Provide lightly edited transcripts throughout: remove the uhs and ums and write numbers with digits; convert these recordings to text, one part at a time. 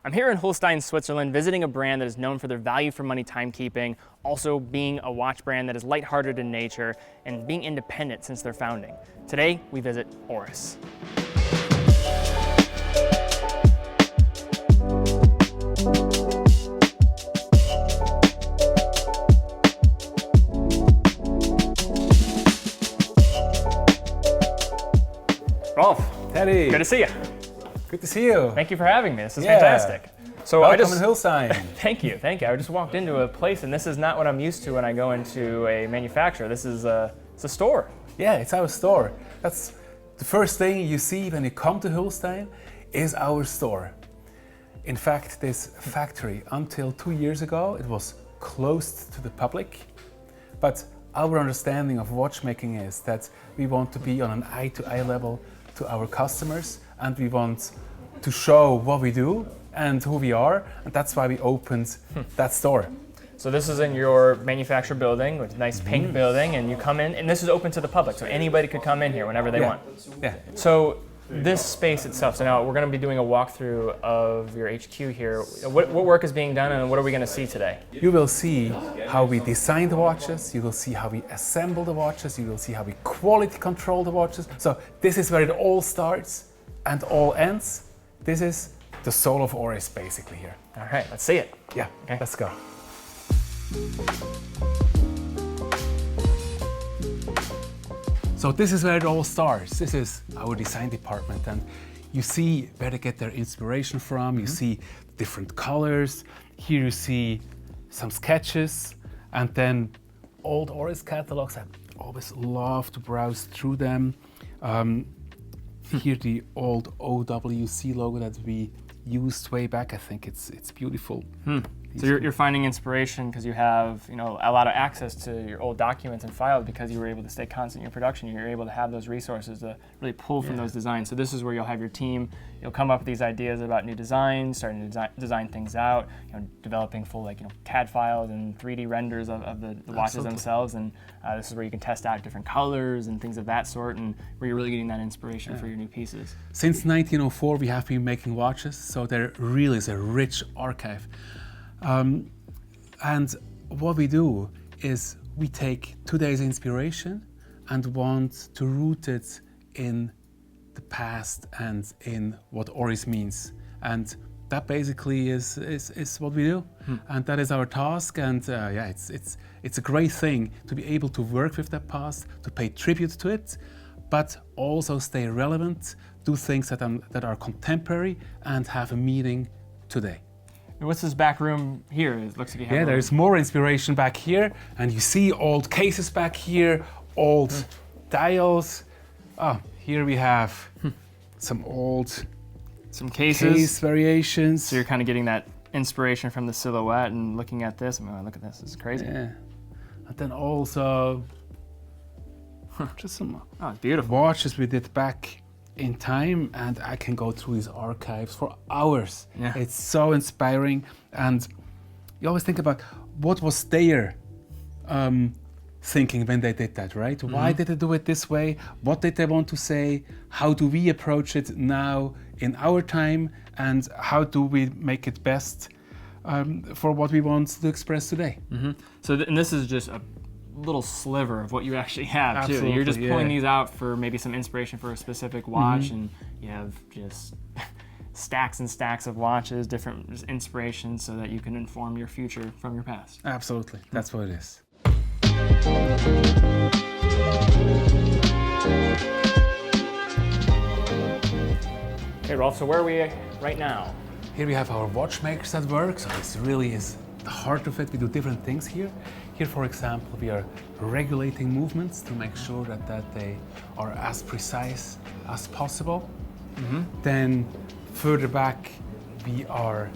I'm here in Holstein, Switzerland, visiting a brand that is known for their value for money timekeeping, also being a watch brand that is lighthearted in nature, and being independent since their founding. Today, we visit Oris. Rolf, Teddy, good to see you. good to see you. Thank you for having me. This is Yeah. fantastic. So Welcome in Holstein. Thank you. I just walked into a place, and this is not what I'm used to when I go into a manufacturer. This is it's a store. Yeah, it's our store. That's the first thing you see when you come to Holstein is our store. In fact, this factory, until 2 years ago, it was closed to the public. But our understanding of watchmaking is that we want to be on an eye-to-eye level to our customers, and we want to show what we do and who we are, and that's why we opened that store. So this is in your manufacturer building, with a nice pink building, and you come in, and this is open to the public, so anybody could come in here whenever they want. Yeah. So this space itself, so now we're going to be doing a walkthrough of your HQ here. What work is being done, and what are we going to see today? You will see how we design the watches, you will see how we assemble the watches, you will see how we quality control the watches. So this is where it all starts and all ends. This is the soul of Oris basically here. All right, let's see it. Yeah, Okay. let's go. So this is where it all starts. This is our design department, and you see where they get their inspiration from. You see different colors. Here you see some sketches, and then old Oris catalogs. I always love to browse through them. Here the old OWC logo that we used way back. I think it's beautiful. So you're finding inspiration because you have a lot of access to your old documents and files because you were able to stay constant in your production. You're able to have those resources to really pull from those designs. So this is where you'll have your team. You'll come up with these ideas about new designs, starting to design things out. Developing full CAD files and 3D renders of the watches themselves. And this is where you can test out different colors and things of that sort, and where you're really getting that inspiration for your new pieces. Since 1904, we have been making watches, so there really is a rich archive. And what we do is we take today's inspiration and want to root it in the past and in what Oris means. And that basically is what we do. And that is our task. And it's a great thing to be able to work with that past, to pay tribute to it, but also stay relevant, do things that are contemporary and have a meaning today. What's this back room here? It looks like you have Yeah, there's more inspiration back here, and you see old cases back here, old dials. Oh, here we have some old some cases. case variations. So you're kind of getting that inspiration from the silhouette and looking at this. I mean, look at this. This is crazy. Yeah, and then also just some Oh, it's beautiful. watches we did back in time, and I can go through these archives for hours. Yeah. It's so inspiring, and you always think about what was their thinking when they did that, right? Why did they do it this way? What did they want to say? How do we approach it now in our time, and how do we make it best for what we want to express today? So, and this is just a little sliver of what you actually have too. You're Absolutely, just pulling yeah. these out for maybe some inspiration for a specific watch, and you have just stacks and stacks of watches, different inspirations, so that you can inform your future from your past. Absolutely, that's what it is. Okay, Rolf, so where are we right now? Here we have our watchmakers at work, so this really is the heart of it. We do different things here. Here, for example, we are regulating movements to make sure that they are as precise as possible. Then further back, we are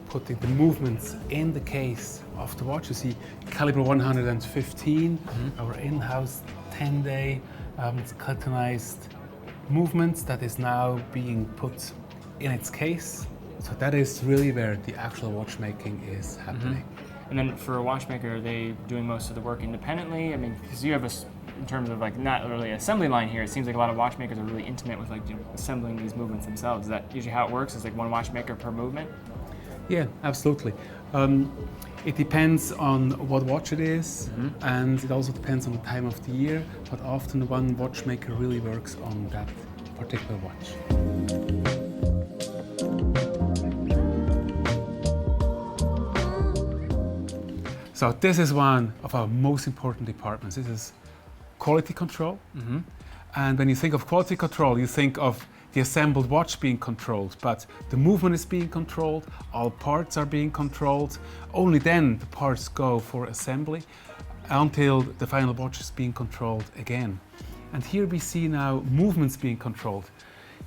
putting the movements in the case of the watch. You see caliber 115, our in-house 10-day skeletonized movements that is now being put in its case. So that is really where the actual watchmaking is happening. And then for a watchmaker, are they doing most of the work independently? I mean, because you have in terms of like not really assembly line here, it seems like a lot of watchmakers are really intimate with like assembling these movements themselves. Is that usually how it works? Is like one watchmaker per movement? Yeah, absolutely. It depends on what watch it is, and it also depends on the time of the year, but often one watchmaker really works on that particular watch. So this is one of our most important departments. This is quality control. And when you think of quality control, you think of the assembled watch being controlled, but the movement is being controlled, all parts are being controlled. Only then the parts go for assembly until the final watch is being controlled again. And here we see now movements being controlled.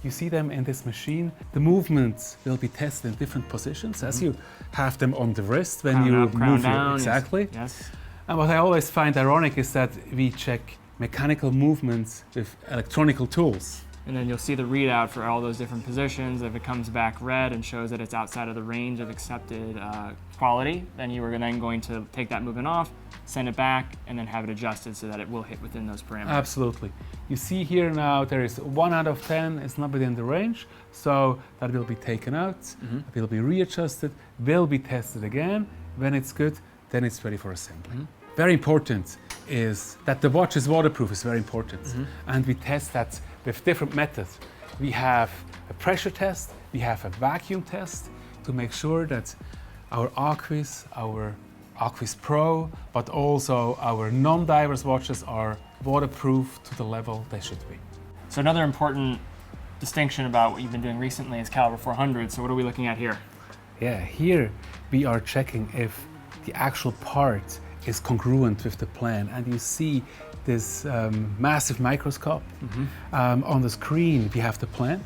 You see them in this machine. The movements will be tested in different positions as you have them on the wrist when you move down, exactly. Yes. And what I always find ironic is that we check mechanical movements with electronical tools. And then you'll see the readout for all those different positions. If it comes back red and shows that it's outside of the range of accepted quality, then you are then going to take that movement off, send it back, and then have it adjusted so that it will hit within those parameters. Absolutely. You see here now there is 1 out of 10 is not within the range, so that will be taken out, it will be readjusted, will be tested again. When it's good, then it's ready for assembly. Very important is that the watch is waterproof, is very important. And we test that with different methods. We have a pressure test, we have a vacuum test to make sure that our Aquis, our Aquis Pro, but also our non-divers watches are waterproof to the level they should be. So another important distinction about what you've been doing recently is Caliber 400. So what are we looking at here? Yeah, here we are checking if the actual part is congruent with the plan, and you see this massive microscope. On the screen we have the plan,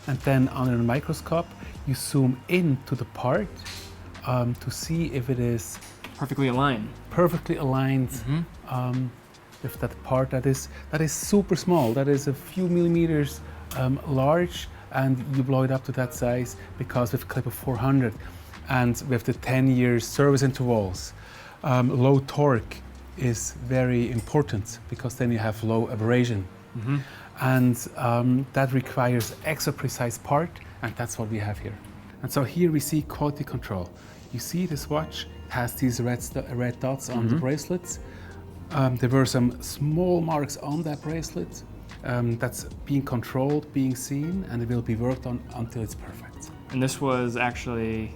and then under the microscope you zoom into the part to see if it is Perfectly aligned. perfectly aligned with that part that is super small, that is a few millimeters large, and you blow it up to that size because with Caliber 400 and with the 10 years service intervals, low torque is very important because then you have low abrasion. And that requires extra precise part, and that's what we have here. And so here we see quality control. You see this watch has these red dots on the bracelets. There were some small marks on that bracelet that's being controlled, being seen, and it will be worked on until it's perfect. And this was actually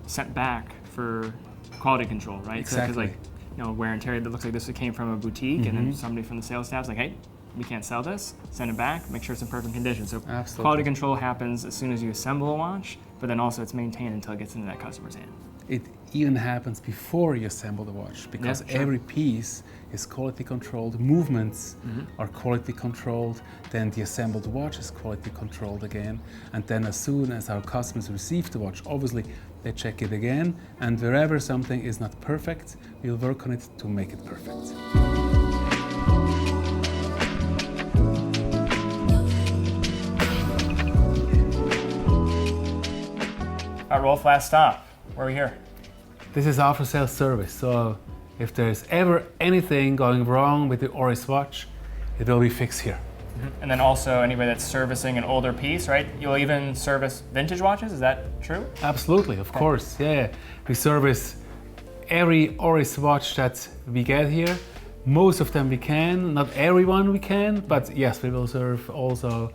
sent back for quality control, right? Exactly. So, 'cause like, wear and tear, that looks like this came from a boutique, and then somebody from the sales staff's like, hey, we can't sell this, send it back, make sure it's in perfect condition. So Absolutely. quality control happens as soon as you assemble a watch, but then also it's maintained until it gets into that customer's hand. It even happens before you assemble the watch because Yeah, sure. every piece is quality controlled, movements are quality controlled, then the assembled watch is quality controlled again, and then as soon as our customers receive the watch, obviously they check it again, and wherever something is not perfect, we'll work on it to make it perfect. All right, Rolf, last stop. Where are we here? This is after sales service, so if there's ever anything going wrong with the Oris watch, it will be fixed here. And then also anybody that's servicing an older piece, right? You'll even service vintage watches, is that true? Absolutely, of course, yeah. We service every Oris watch that we get here. Most of them we can, not everyone we can, but yes, we will serve also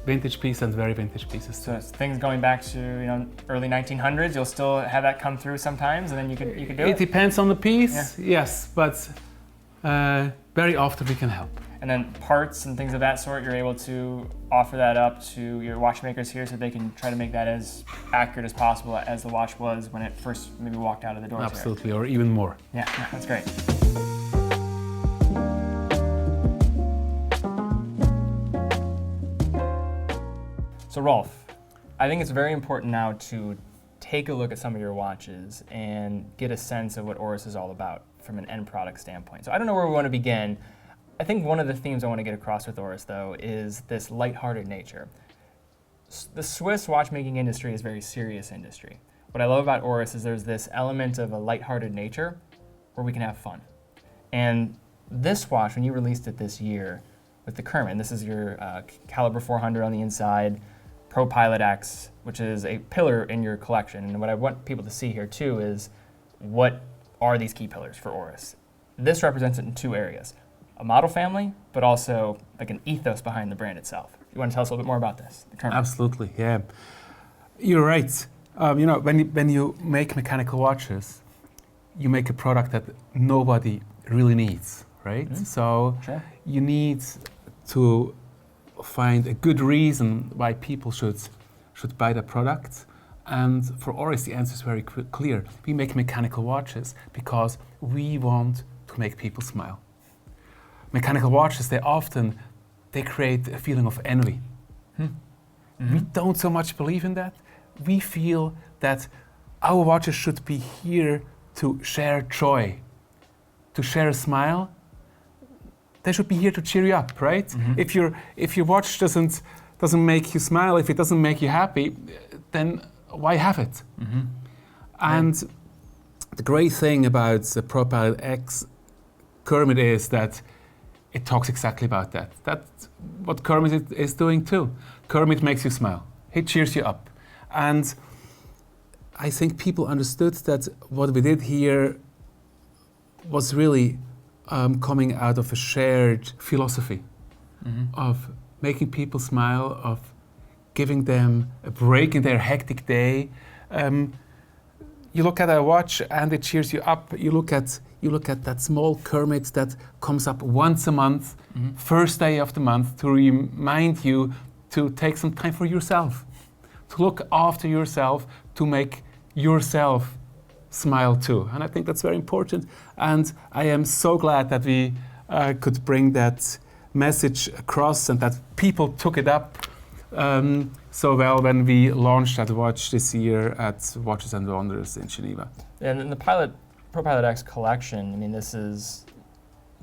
vintage pieces and very vintage pieces. So it's things going back to early 1900s, you'll still have that come through sometimes, and then you could do it? It depends on the piece, yes, but very often we can help. And then parts and things of that sort, you're able to offer that up to your watchmakers here so they can try to make that as accurate as possible as the watch was when it first maybe walked out of the doors. Absolutely, or even more. Yeah, that's great. So Rolf, I think it's very important now to take a look at some of your watches and get a sense of what Oris is all about from an end product standpoint. So I don't know where we want to begin. I think one of the themes I want to get across with Oris, though, is this lighthearted nature. The Swiss watchmaking industry is a very serious industry. what I love about Oris is there's this element of a lighthearted nature where we can have fun. And this watch, when you released it this year with the Kerman, this is your Caliber 400 on the inside, Pro Pilot X, which is a pillar in your collection. And what I want people to see here too is what are these key pillars for Oris. This represents it in two areas, a model family, but also like an ethos behind the brand itself. You want to tell us a little bit more about this? The Kerman? Absolutely, yeah. You're right. When you make mechanical watches, you make a product that nobody really needs, right? Mm-hmm. So Sure. you need to find a good reason why people should buy the product. And for Oris, the answer is very clear. We make mechanical watches because we want to make people smile. Mechanical watches, they create a feeling of envy. Mm-hmm. We don't so much believe in that. We feel that our watches should be here to share joy, to share a smile. They should be here to cheer you up, right? Mm-hmm. If your watch doesn't make you smile, if it doesn't make you happy, then why have it? Mm-hmm. And the great thing about the Pro Pilot X Kermit is that it talks exactly about that. That's what Kermit is doing too. Kermit makes you smile. He cheers you up. And I think people understood that what we did here was really coming out of a shared philosophy of making people smile, of giving them a break in their hectic day. You look at a watch and it cheers you up. You look at that small Kermit that comes up once a month, first day of the month, to remind you to take some time for yourself, to look after yourself, to make yourself smile too. And I think that's very important. And I am so glad that we could bring that message across and that people took it up so well when we launched that watch this year at Watches and Wonders in Geneva. And in the Pro Pilot X collection, I mean, this is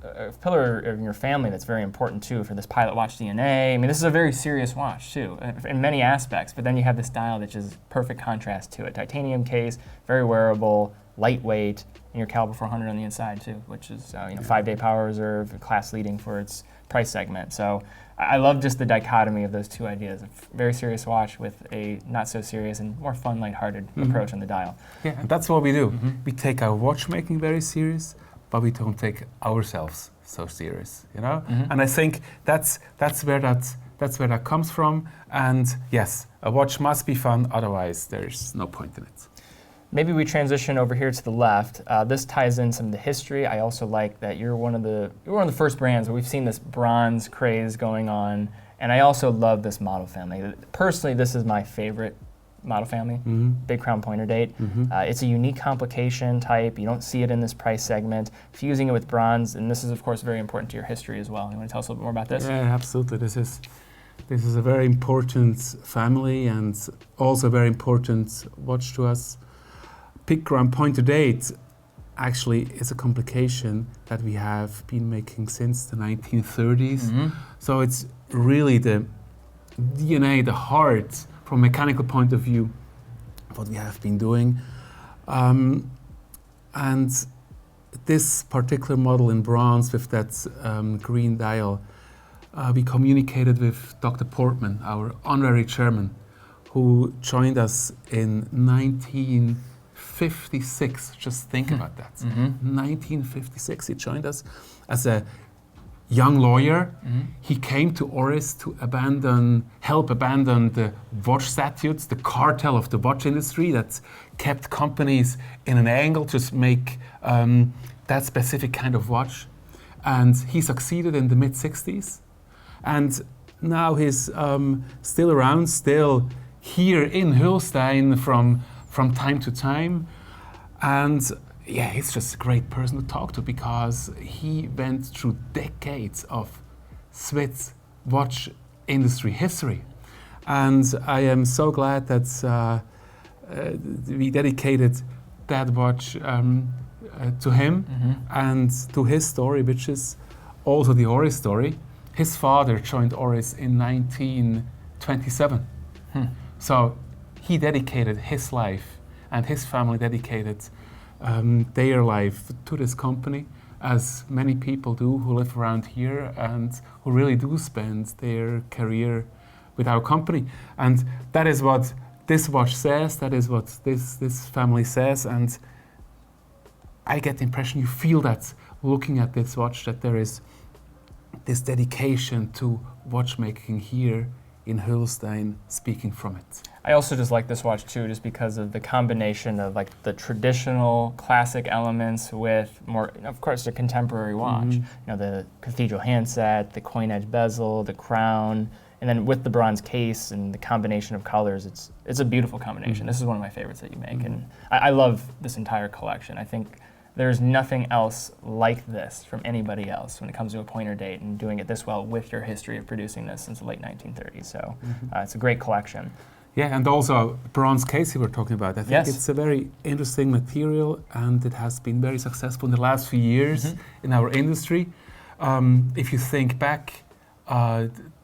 a pillar in your family that's very important too for this pilot watch DNA. I mean, this is a very serious watch too, in many aspects, but then you have this dial that's just perfect contrast to it. Titanium case, very wearable, lightweight, and your Caliber 400 on the inside too, which is 5-day power reserve, class leading for its price segment. So I love just the dichotomy of those two ideas, a very serious watch with a not so serious and more fun, lighthearted approach on the dial. Yeah, and that's what we do. We take our watchmaking very serious, but we don't take ourselves so serious, you know? And I think that's where that comes from. And yes, a watch must be fun, otherwise there's no point in it. Maybe we transition over here to the left. This ties in some of the history. I also like that you're one of the first brands where we've seen this bronze craze going on, and I also love this model family. Personally, this is my favorite model family, Big Crown Pointer Date. It's a unique complication type. You don't see it in this price segment. Fusing it with bronze, and this is of course very important to your history as well. You want to tell us a little bit more about this? Yeah, absolutely. This is a very important family and also a very important watch to us. Big Crown Pointer Date actually is a complication that we have been making since the 1930s. So it's really the DNA, the heart, from a mechanical point of view, what we have been doing. And this particular model in bronze with that green dial, we communicated with Dr. Portman, our honorary chairman, who joined us in 1956. Just think about that. 1956, he joined us as a young lawyer. He came to Oris to help abandon the watch statutes, the cartel of the watch industry that kept companies in an angle to make that specific kind of watch. And he succeeded in the mid-60s. And now he's still around, still here in Hülstein from time to time. And yeah, he's just a great person to talk to because he went through decades of Swiss watch industry history. And I am so glad that we dedicated that watch to him and to his story, which is also the Oris story. His father joined Oris in 1927. So he dedicated his life and his family dedicated their life to this company, as many people do who live around here and who really do spend their career with our company. And that is what this watch says, that is what this family says, and I get the impression, you feel that looking at this watch, that there is this dedication to watchmaking here in Hülstein, speaking from it. I also just like this watch too, just because of the combination of like the traditional classic elements with more, of course, the contemporary watch. You know, the cathedral handset, the coin edge bezel, the crown, and then with the bronze case and the combination of colors, it's a beautiful combination. This is one of my favorites that you make, and I love this entire collection. I think there's nothing else like this from anybody else when it comes to a pointer date and doing it this well with your history of producing this since the late 1930s. So it's a great collection. Yeah, and also bronze case you were talking about. I think Yes. it's a very interesting material, and it has been very successful in the last few years in our industry. If you think back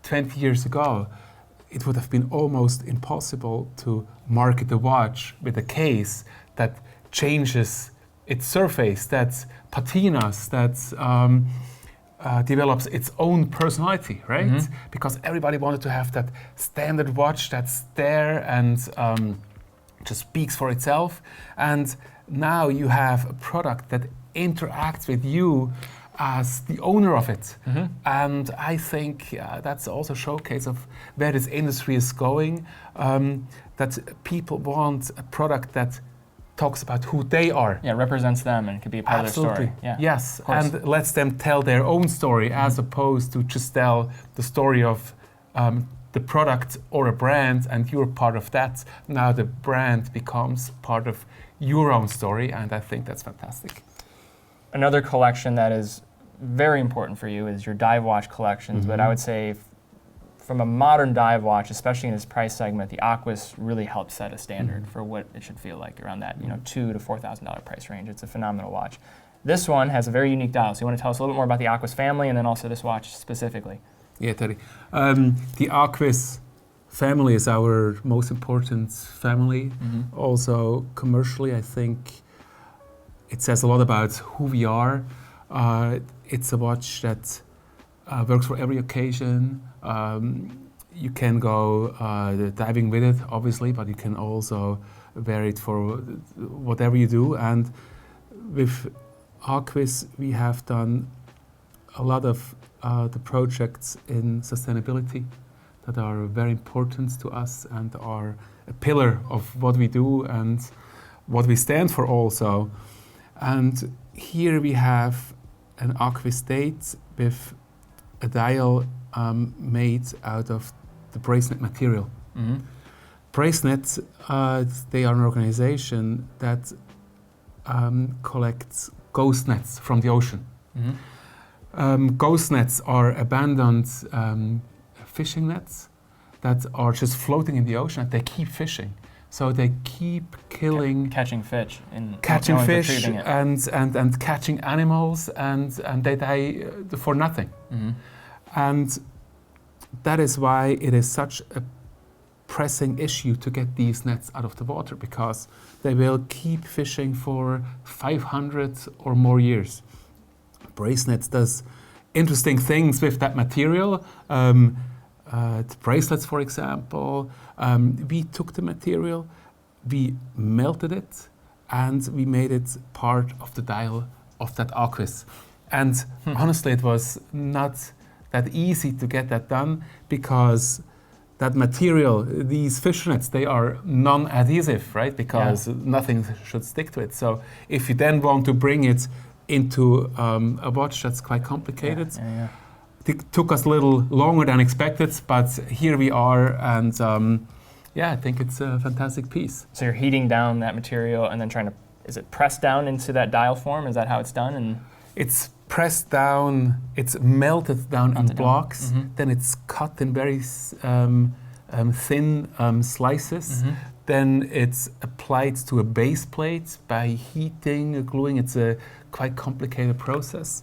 20 years ago, it would have been almost impossible to market a watch with a case that changes its surface, that patinas, that develops its own personality, right? Because everybody wanted to have that standard watch that's there and just speaks for itself. And now you have a product that interacts with you as the owner of it. And I think that's also a showcase of where this industry is going, that people want a product that talks about who they are. Yeah, represents them and could be a part Absolutely. of their story. Yeah. Yes, of course. and lets them tell their own story as opposed to just tell the story of the product or a brand, and you're part of that. Now the brand becomes part of your own story, and I think that's fantastic. Another collection that is very important for you is your dive watch collections, but I would say from a modern dive watch, especially in this price segment, the Aquis really helps set a standard for what it should feel like around that $2,000 to $4,000 price range. It's a phenomenal watch. This one has a very unique dial, so you want to tell us a little bit more about the Aquis family and then also this watch specifically. Yeah, Terry. The Aquis family is our most important family. Also, commercially, I think it says a lot about who we are. It's a watch that works for every occasion. You can go diving with it, obviously, but you can also wear it for whatever you do. And with Aquis, we have done a lot of the projects in sustainability that are very important to us and are a pillar of what we do and what we stand for also. And here we have an Aquis date with a dial made out of the Bracenet material. Bracenet, they are an organization that collects ghost nets from the ocean. Ghost nets are abandoned fishing nets that are just floating in the ocean and they keep fishing. So they keep killing, Catching fish and catching only fish retrieving it. and catching animals, and they die for nothing. And that is why it is such a pressing issue to get these nets out of the water, because they will keep fishing for 500 or more years. Bracenet does interesting things with that material. The bracelets, for example, we took the material, we melted it, and we made it part of the dial of that Aquis. And honestly, it was not that easy to get that done, because that material, these fishnets, they are non-adhesive, right? Because nothing should stick to it. So if you then want to bring it into a watch that's quite complicated, it took us a little longer than expected, but here we are, and I think it's a fantastic piece. So you're heating down that material and then trying to, is it pressed down into that dial form? Is that how it's done? And it's pressed down, it's melted down in blocks, then it's cut in very thin slices. Then it's applied to a base plate by heating, gluing. It's a quite complicated process.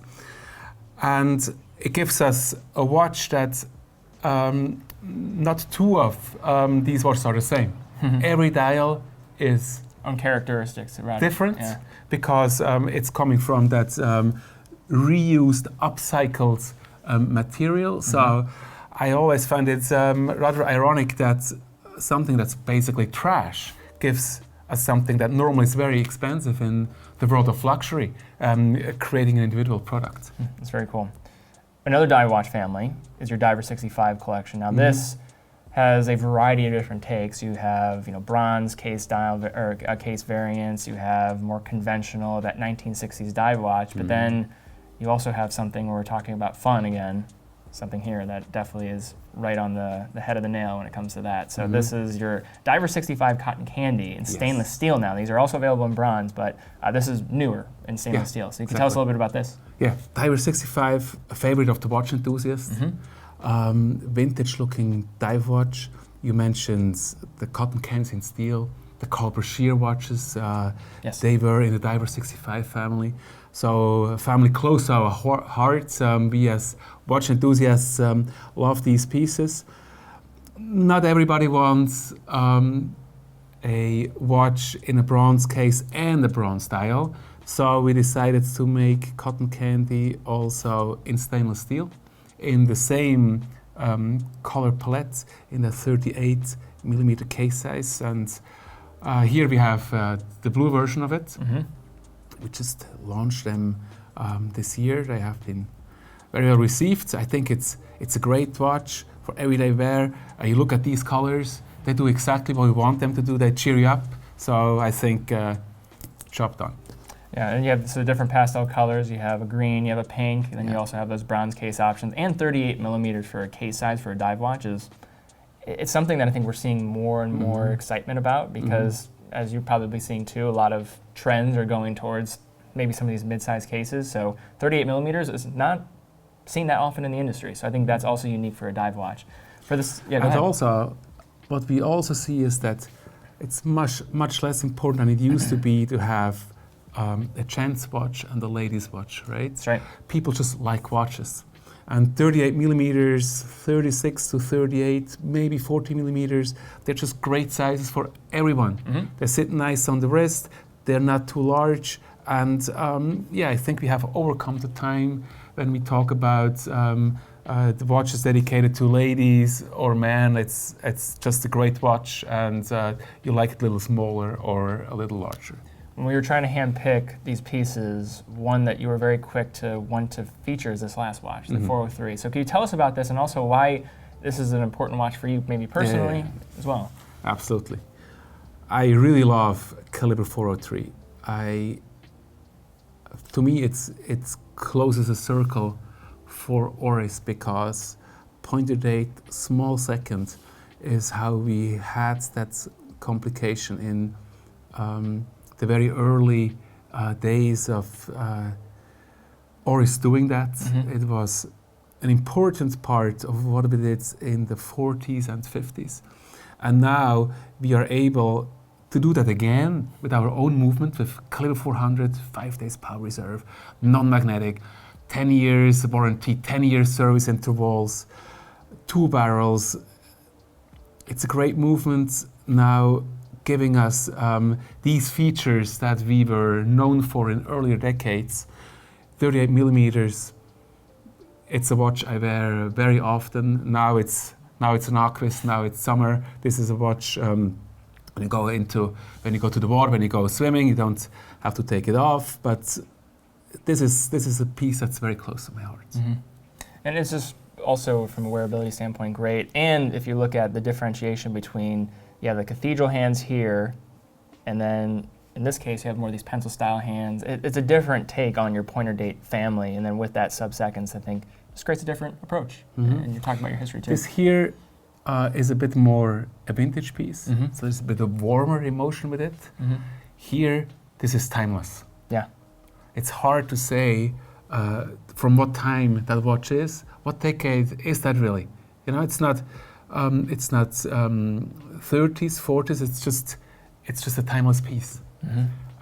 And it gives us a watch that not two of these watches are the same. Every dial is own characteristics about different it. Yeah. because it's coming from that reused, upcycled material. So I always find it rather ironic that something that's basically trash gives us something that normally is very expensive in the world of luxury, creating an individual product. That's very cool. Another dive watch family is your Diver 65 collection. Now this has a variety of different takes. You have, bronze case style or case variants. You have more conventional, that 1960s dive watch. But then you also have something where we're talking about fun again. Something here that definitely is right on the head of the nail when it comes to that. So this is your Diver 65 Cotton Candy in stainless steel now. These are also available in bronze, but this is newer in stainless steel. So you can tell us a little bit about this. Yeah, Diver 65, a favorite of the watch enthusiasts. Vintage-looking dive watch. You mentioned the cotton candies in steel, the Culber Shear watches. They were in the Diver 65 family. So a family close to our hearts. We as watch enthusiasts love these pieces. Not everybody wants a watch in a bronze case and a bronze dial. So we decided to make cotton candy also in stainless steel, in the same color palette, in the 38mm case size. And here we have the blue version of it. We just launched them this year. They have been very well received. I think it's a great watch for everyday wear. You look at these colors, they do exactly what we want them to do. They cheer you up. So I think job done. Yeah, and you have different pastel colors. You have a green, you have a pink, and then you also have those bronze case options. And 38mm for a case size for a dive watch it's something that I think we're seeing more and more excitement about because, as you're probably seeing too, a lot of trends are going towards maybe some of these mid-sized cases. So 38mm is not seen that often in the industry. So I think that's also unique for a dive watch. For this, and also, what we also see is that it's much less important than it used to be to have a gent's watch and a lady's watch, right? That's right. People just like watches. And 38mm, 36 to 38, maybe 40mm, they're just great sizes for everyone. They sit nice on the wrist, they're not too large. And I think we have overcome the time when we talk about the watches dedicated to ladies or men. It's just a great watch, and you like it a little smaller or a little larger. When we were trying to hand-pick these pieces, one that you were very quick to want to feature is this last watch, the 403. So can you tell us about this and also why this is an important watch for you, maybe personally as well? Absolutely. I really love Caliber 403. To me, it closes a circle for Oris because pointer date, small second, is how we had that complication in the very early days of Oris doing that. It was an important part of what we did in the 40s and 50s. And now we are able to do that again with our own movement with Caliber 400, 5 days power reserve, non-magnetic, 10 years warranty, 10 years service intervals, 2 barrels. It's a great movement now, giving us these features that we were known for in earlier decades. 38mm, it's a watch I wear very often. Now it's an Aquis, now it's summer. This is a watch when you go to the water, when you go swimming, you don't have to take it off. But this is a piece that's very close to my heart. And it's just also from a wearability standpoint great. And if you look at the differentiation between the cathedral hands here, and then in this case you have more of these pencil style hands. It's a different take on your pointer date family, and then with that sub-seconds, I think this creates a different approach. And you're talking about your history too. This here is a bit more a vintage piece, so there's a bit of warmer emotion with it. Here, this is timeless. Yeah. It's hard to say from what time that watch is. What decade is that really? It's not 30s, 40s. It's just a timeless piece,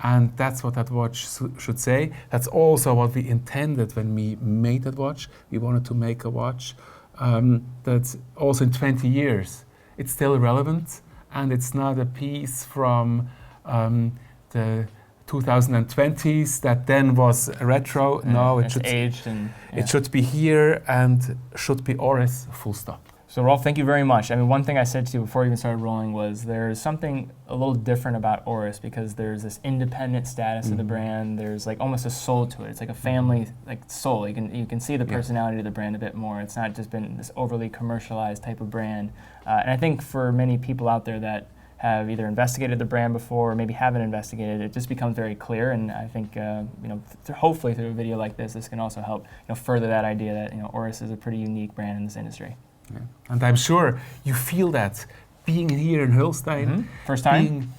and that's what that watch should say. That's also what we intended when we made that watch. We wanted to make a watch that also in 20 years it's still relevant, and it's not a piece from the 2020s that then was retro. No, it it's should aged and it should be here and should be Oris, full stop. So Rolf, thank you very much. I mean, one thing I said to you before we even started rolling was there's something a little different about Oris because there's this independent status of the brand. There's like almost a soul to it. It's like a family like soul. You can see the personality of the brand a bit more. It's not just been this overly commercialized type of brand. And I think for many people out there that have either investigated the brand before or maybe haven't investigated, it just becomes very clear. And I think hopefully through a video like this can also help further that idea that Oris is a pretty unique brand in this industry. Yeah. And I'm sure you feel that being here in Hülstein. First time?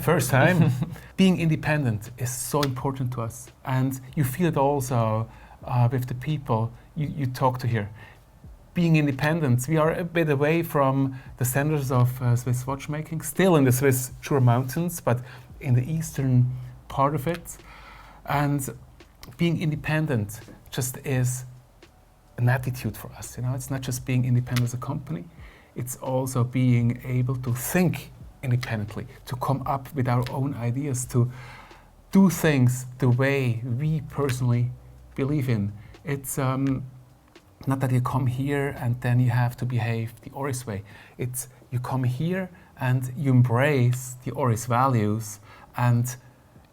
First time. Being independent is so important to us. And you feel it also with the people you talk to here. Being independent, we are a bit away from the centers of Swiss watchmaking, still in the Swiss Jura Mountains, but in the eastern part of it. And being independent just is an attitude for us. It's not just being independent as a company, it's also being able to think independently, to come up with our own ideas, to do things the way we personally believe in. It's not that you come here and then you have to behave the Oris way. It's you come here and you embrace the Oris values and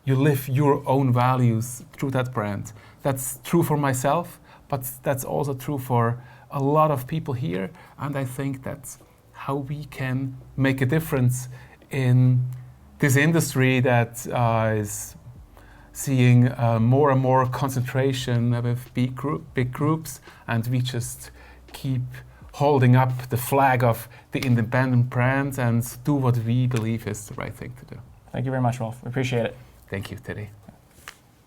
you live your own values through that brand. That's true for myself, but that's also true for a lot of people here, and I think that's how we can make a difference in this industry that is seeing more and more concentration with big groups, and we just keep holding up the flag of the independent brands and do what we believe is the right thing to do. Thank you very much, Rolf. We appreciate it. Thank you, Teddy.